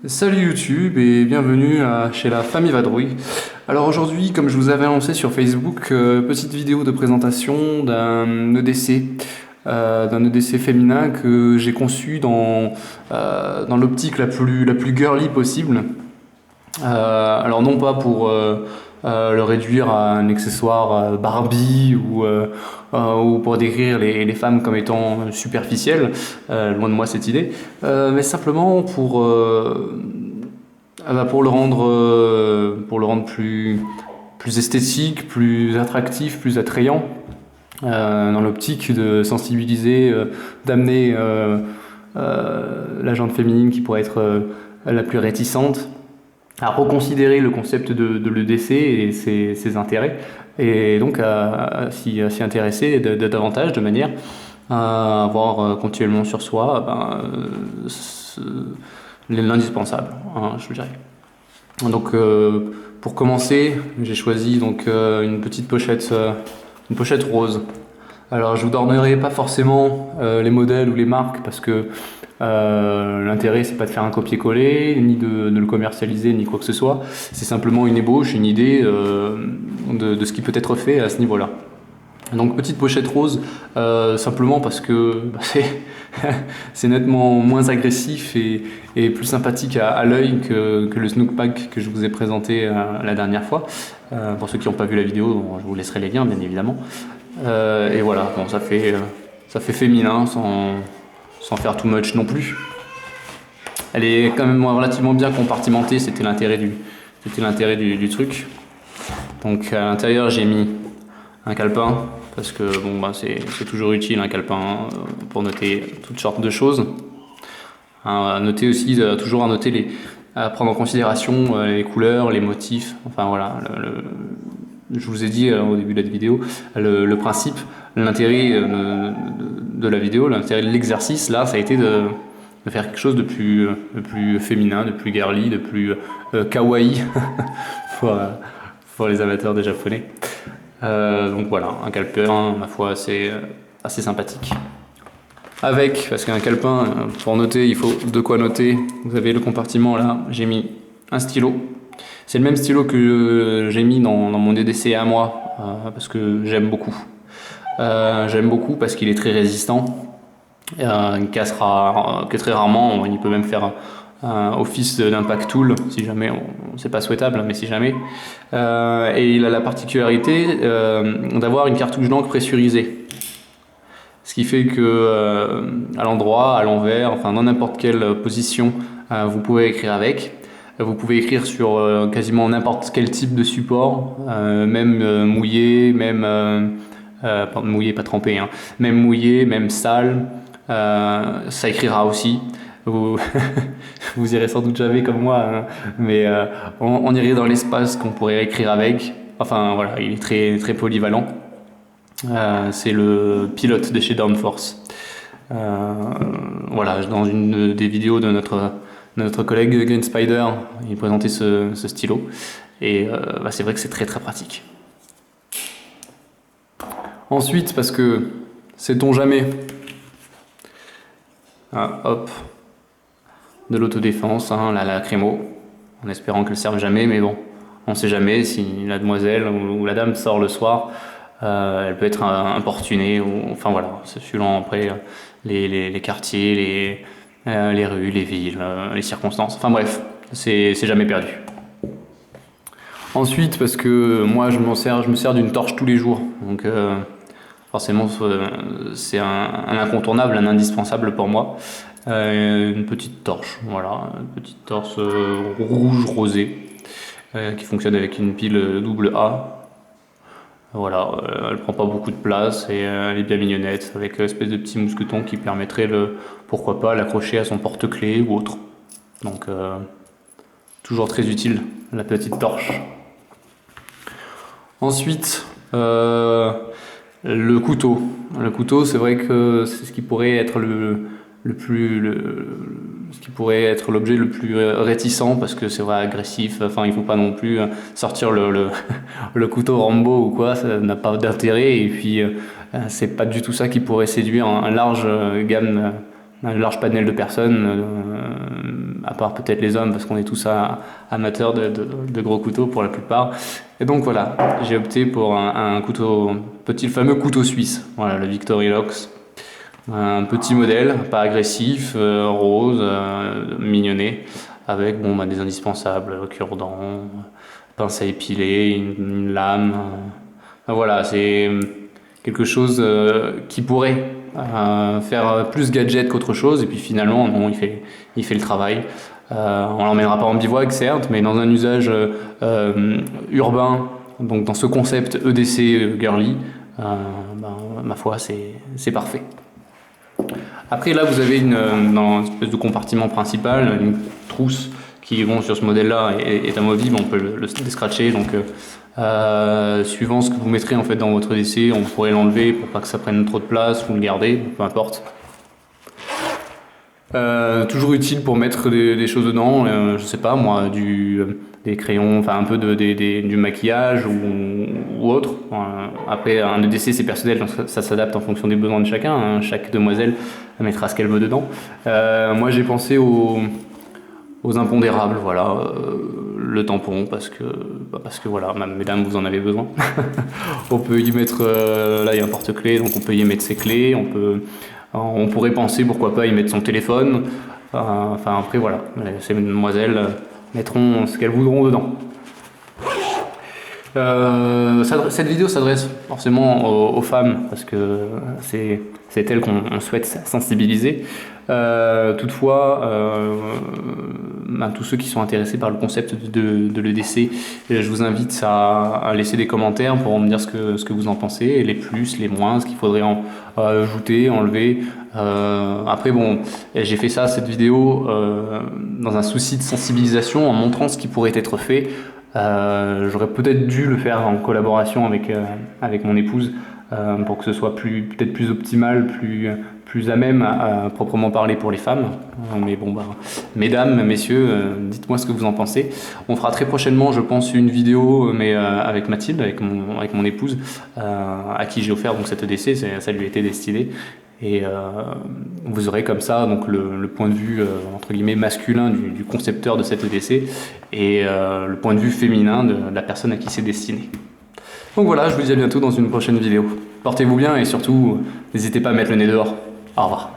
Salut YouTube et bienvenue chez la famille Vadrouille. Alors aujourd'hui, comme je vous avais annoncé sur Facebook, petite vidéo de présentation d'un EDC féminin que j'ai conçu dans l'optique la plus girly possible. Alors non pas pour le réduire à un accessoire Barbie ou pour décrire les femmes comme étant superficielles, loin de moi cette idée, mais simplement pour le rendre plus esthétique, plus attractif, plus attrayant, dans l'optique de sensibiliser, d'amener la gente féminine qui pourrait être la plus réticente à reconsidérer le concept de l'EDC et ses intérêts, et donc à s'y intéresser davantage, de manière à avoir continuellement sur soi l'indispensable, hein, je dirais. Donc pour commencer, j'ai choisi une petite pochette, rose. Alors je vous donnerai pas forcément les modèles ou les marques, parce que l'intérêt c'est pas de faire un copier-coller, ni de le commercialiser, ni quoi que ce soit. C'est simplement une ébauche, une idée de ce qui peut être fait à ce niveau-là. Donc petite pochette rose, simplement parce que c'est nettement moins agressif et plus sympathique à l'œil que le Snook Pack que je vous ai présenté la dernière fois. Pour ceux qui n'ont pas vu la vidéo, je vous laisserai les liens bien évidemment. Et voilà, bon, ça fait féminin sans faire too much non plus. Elle est quand même relativement bien compartimentée, c'était l'intérêt du truc. Donc à l'intérieur j'ai mis un calepin, parce que bon, c'est toujours utile un calepin pour noter toutes sortes de choses. À noter aussi, toujours à prendre en considération les couleurs, les motifs, enfin voilà. Je vous ai dit au début de la vidéo le principe, l'intérêt de la vidéo, l'intérêt de l'exercice là, ça a été de faire quelque chose de plus féminin, de plus girly, de plus kawaii pour les amateurs de japonais. Donc voilà, un calepin, ma foi, assez sympathique. Parce qu'un calepin, pour noter, il faut de quoi noter. Vous avez le compartiment là, j'ai mis un stylo. C'est le même stylo que j'ai mis dans mon EDC à moi, parce que j'aime beaucoup. J'aime beaucoup parce qu'il est très résistant. Il cassera que très rarement, il peut même faire office d'impact tool si jamais, c'est pas souhaitable, mais si jamais. Et il a la particularité d'avoir une cartouche d'encre pressurisée. Ce qui fait que à l'endroit, à l'envers, enfin dans n'importe quelle position, vous pouvez écrire avec. Vous pouvez écrire sur quasiment n'importe quel type de support, même mouillé, même mouillé, pas trempé, hein, même mouillé, même sale, ça écrira aussi. Vous, vous irez sans doute jamais comme moi, hein, mais on irait dans l'espace qu'on pourrait écrire avec. Enfin voilà, il est très, très polyvalent. C'est le pilote de chez Downforce. Voilà, dans une des vidéos de notre collègue Green Spider, il présentait ce stylo, et c'est vrai que c'est très très pratique. Ensuite, parce que sait-on jamais, hop, de l'autodéfense, hein, la lacrymo, en espérant qu'elle serve jamais, mais bon, on sait jamais si la demoiselle ou la dame sort le soir, elle peut être importunée, enfin voilà, c'est suivant après les quartiers, les rues, les villes, les circonstances, enfin bref, c'est jamais perdu. Ensuite, parce que moi je me sers d'une torche tous les jours, donc forcément c'est un incontournable, un indispensable pour moi. Une petite torche, voilà, une petite torche rouge rosée qui fonctionne avec une pile double A. Voilà, elle prend pas beaucoup de place et elle est bien mignonnette, avec une espèce de petit mousqueton qui permettrait pourquoi pas l'accrocher à son porte-clés ou autre. Donc toujours très utile, la petite torche. Ensuite, le couteau. Le couteau, c'est vrai que c'est ce qui pourrait être ce qui pourrait être l'objet le plus réticent, parce que c'est vrai, agressif. Enfin, il faut pas non plus sortir le couteau Rambo ou quoi, ça n'a pas d'intérêt, et puis c'est pas du tout ça qui pourrait séduire un large panel de personnes à part peut-être les hommes, parce qu'on est tous amateurs de gros couteaux pour la plupart. Et donc voilà, j'ai opté pour un couteau, le fameux couteau suisse, voilà, le Victorinox. Un petit modèle, pas agressif, rose, mignonné, avec des indispensables, cure-dent, pince à épiler, une lame. Voilà, c'est quelque chose qui pourrait faire plus gadget qu'autre chose, et puis finalement, non, il fait le travail. On l'emmènera pas en bivouac, certes, mais dans un usage urbain, donc dans ce concept EDC girly, ma foi, c'est parfait. Après là vous avez dans une espèce de compartiment principal, une trousse qui sur ce modèle là est amovible, on peut le scratcher, donc suivant ce que vous mettrez en fait dans votre DC, on pourrait l'enlever pour pas que ça prenne trop de place ou le garder, peu importe. Toujours utile pour mettre des choses dedans, je sais pas moi, des crayons, enfin un peu du maquillage ou autre. Après un EDC c'est personnel, donc ça s'adapte en fonction des besoins de chacun, hein. Chaque demoiselle mettra ce qu'elle veut dedans. Moi j'ai pensé aux impondérables, voilà, le tampon parce que voilà, mesdames vous en avez besoin. On peut y mettre, là il y a un porte-clés, donc on peut y mettre ses clés, on pourrait penser pourquoi pas y mettre son téléphone. Enfin après voilà, ces demoiselles mettront ce qu'elles voudront dedans. Cette vidéo s'adresse forcément aux femmes parce que c'est elles qu'on souhaite sensibiliser. Toutefois, tous ceux qui sont intéressés par le concept de l'EDC, je vous invite à laisser des commentaires pour me dire ce que vous en pensez, les plus, les moins, ce qu'il faudrait ajouter, enlever. Après bon, j'ai fait cette vidéo dans un souci de sensibilisation en montrant ce qui pourrait être fait. J'aurais peut-être dû le faire en collaboration avec mon épouse pour que ce soit peut-être plus optimal, plus à même à proprement parler pour les femmes. Mais bon, mesdames, messieurs, dites-moi ce que vous en pensez. On fera très prochainement, je pense, une vidéo, mais avec Mathilde, avec mon épouse, à qui j'ai offert donc cette EDC, ça lui a été destiné. Et vous aurez comme ça donc le point de vue entre guillemets masculin du concepteur de cette EDC et le point de vue féminin de la personne à qui c'est destiné. Donc voilà, je vous dis à bientôt dans une prochaine vidéo. Portez-vous bien et surtout, n'hésitez pas à mettre le nez dehors. Au revoir.